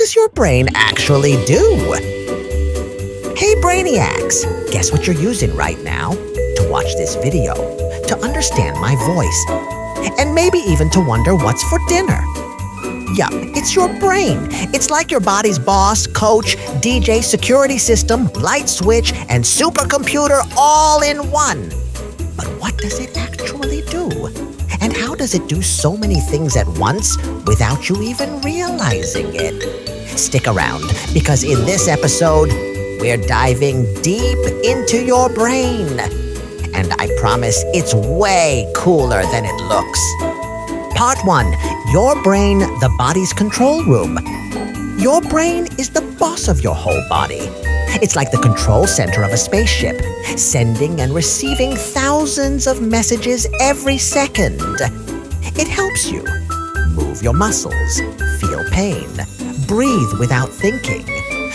does your brain actually do? Hey brainiacs, guess what you're using right now? To watch this video, to understand my voice, and maybe even to wonder what's for dinner. Yup, it's your brain. It's like your body's boss, coach, DJ, security system, light switch, and supercomputer all in one. But what does it actually do? And how does it do so many things at once without you even realizing it? Stick around, because in this episode, we're diving deep into your brain. And I promise it's way cooler than it looks. Part 1, your brain, the body's control room. Your brain is the boss of your whole body. It's like the control center of a spaceship, sending and receiving thousands of messages every second. It helps you move your muscles, feel pain, breathe without thinking,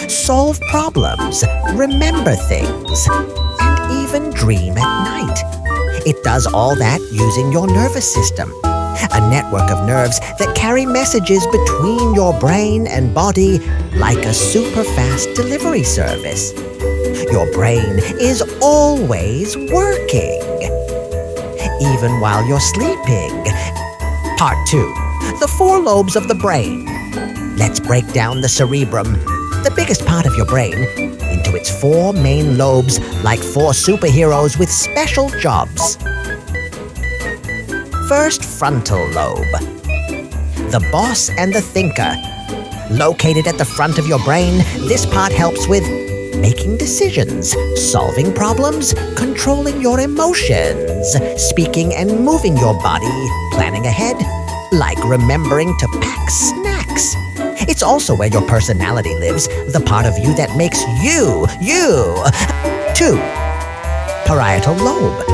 solve problems, remember things, and even dream at night. It does all that using your nervous system, a network of nerves that carry messages between your brain and body like a super-fast delivery service. Your brain is always working, even while you're sleeping. Part 2, the 4 lobes of the brain. Let's break down the cerebellum, the biggest part of your brain, into its 4 main lobes like 4 superheroes with special jobs. First, frontal lobe. The boss and the thinker. Located at the front of your brain, this part helps with making decisions, solving problems, controlling your emotions, speaking and moving your body, planning ahead, like remembering to pack snacks. It's also where your personality lives, the part of you that makes you, you. 2. Parietal lobe.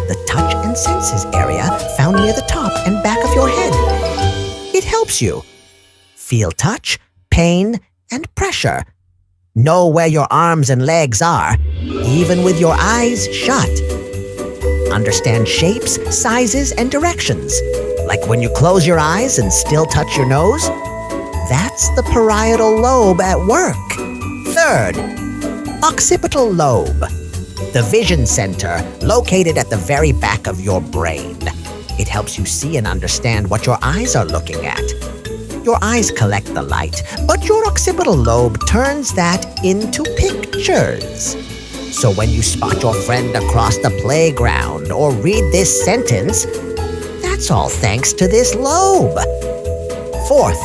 The touch and senses area found near the top and back of your head. It helps you feel touch, pain, and pressure. Know where your arms and legs are, even with your eyes shut. Understand shapes, sizes, and directions. Like when you close your eyes and still touch your nose. That's the parietal lobe at work. 3rd, occipital lobe. The vision center, located at the very back of your brain. It helps you see and understand what your eyes are looking at. Your eyes collect the light, but your occipital lobe turns that into pictures. So when you spot your friend across the playground or read this sentence, that's all thanks to this lobe. 4th,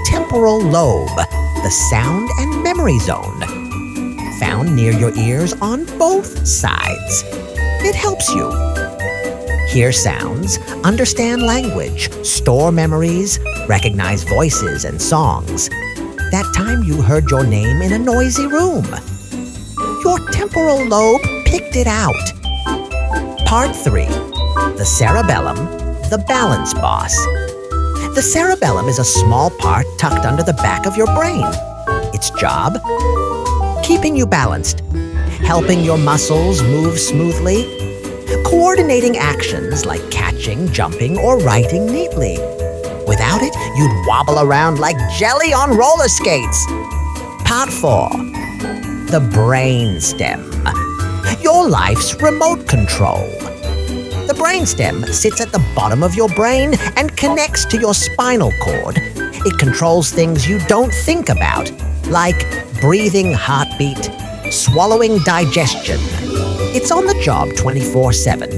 temporal lobe, the sound and memory zone. Found near your ears on both sides. It helps you hear sounds, understand language, store memories, recognize voices and songs. That time you heard your name in a noisy room. Your temporal lobe picked it out. Part 3, the cerebellum, the balance boss. The cerebellum is a small part tucked under the back of your brain. Its job? Keeping you balanced, helping your muscles move smoothly, coordinating actions like catching, jumping, or writing neatly. Without it, you'd wobble around like jelly on roller skates. Part 4, the brainstem, your life's remote control. The brainstem sits at the bottom of your brain and connects to your spinal cord. It controls things you don't think about, like breathing, heartbeat, swallowing, digestion. It's on the job 24/7.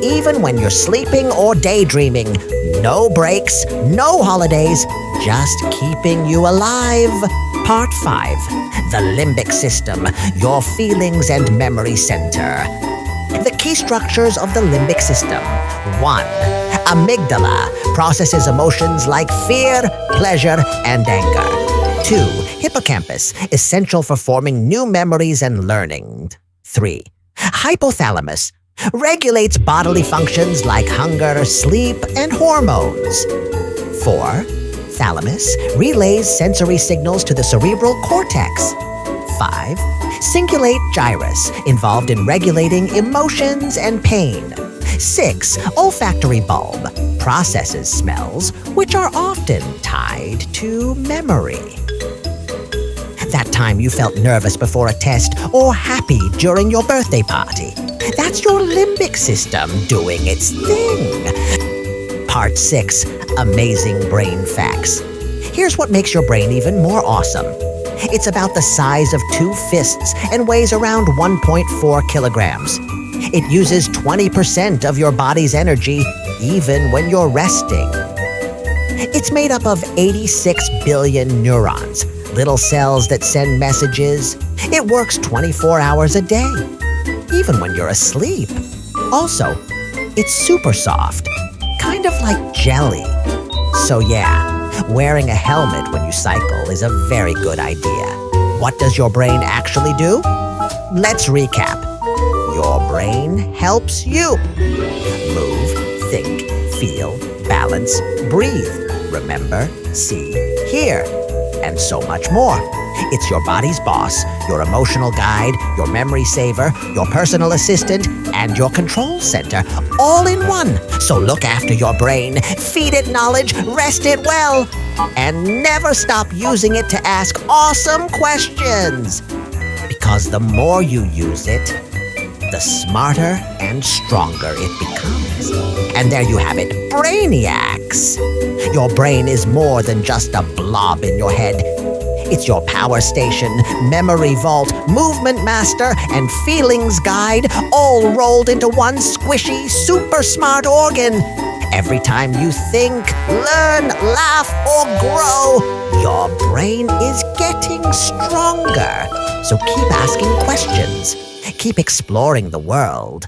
Even when you're sleeping or daydreaming, no breaks, no holidays, just keeping you alive. Part 5, the limbic system, your feelings and memory center. The key structures of the limbic system. 1. Amygdala processes emotions like fear, pleasure, and anger. 2. Hippocampus, essential for forming new memories and learning. 3. Hypothalamus, regulates bodily functions like hunger, sleep, and hormones. 4. Thalamus, relays sensory signals to the cerebral cortex. 5. Cingulate gyrus, involved in regulating emotions and pain. 6. Olfactory bulb, processes smells, which are often tied to memory. time you felt nervous before a test or happy during your birthday party. That's your limbic system doing its thing. Part 6, Amazing Brain Facts. Here's what makes your brain even more awesome. It's about the size of 2 fists and weighs around 1.4 kilograms. It uses 20% of your body's energy even when you're resting. It's made up of 86 billion neurons, little cells that send messages. It works 24 hours a day, even when you're asleep. Also, it's super soft, kind of like jelly. So yeah, wearing a helmet when you cycle is a very good idea. What does your brain actually do? Let's recap. Your brain helps you move, think, feel, balance, breathe, remember, see, hear, and so much more. It's your body's boss, your emotional guide, your memory saver, your personal assistant, and your control center, all in one. So look after your brain, feed it knowledge, rest it well, and never stop using it to ask awesome questions. Because the more you use it, the smarter and stronger it becomes. And there you have it, brainiacs. Your brain is more than just a blob in your head. It's your power station, memory vault, movement master, and feelings guide, all rolled into one squishy, super smart organ. Every time you think, learn, laugh, or grow, your brain is getting stronger. So keep asking questions. Keep exploring the world,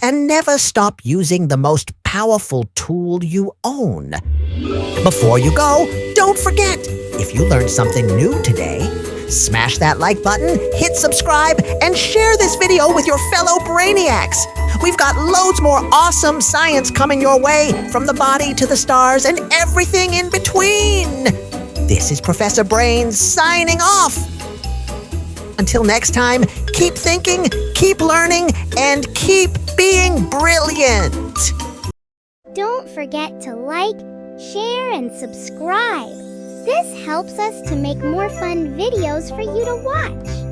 and never stop using the most powerful tool you own. Before you go, don't forget, if you learned something new today, smash that like button, hit subscribe, and share this video with your fellow brainiacs. We've got loads more awesome science coming your way, from the body to the stars and everything in between. This is Professor Brains signing off. Until next time, keep thinking, keep learning, and keep being brilliant. Don't forget to like, share, and subscribe. This helps us to make more fun videos for you to watch.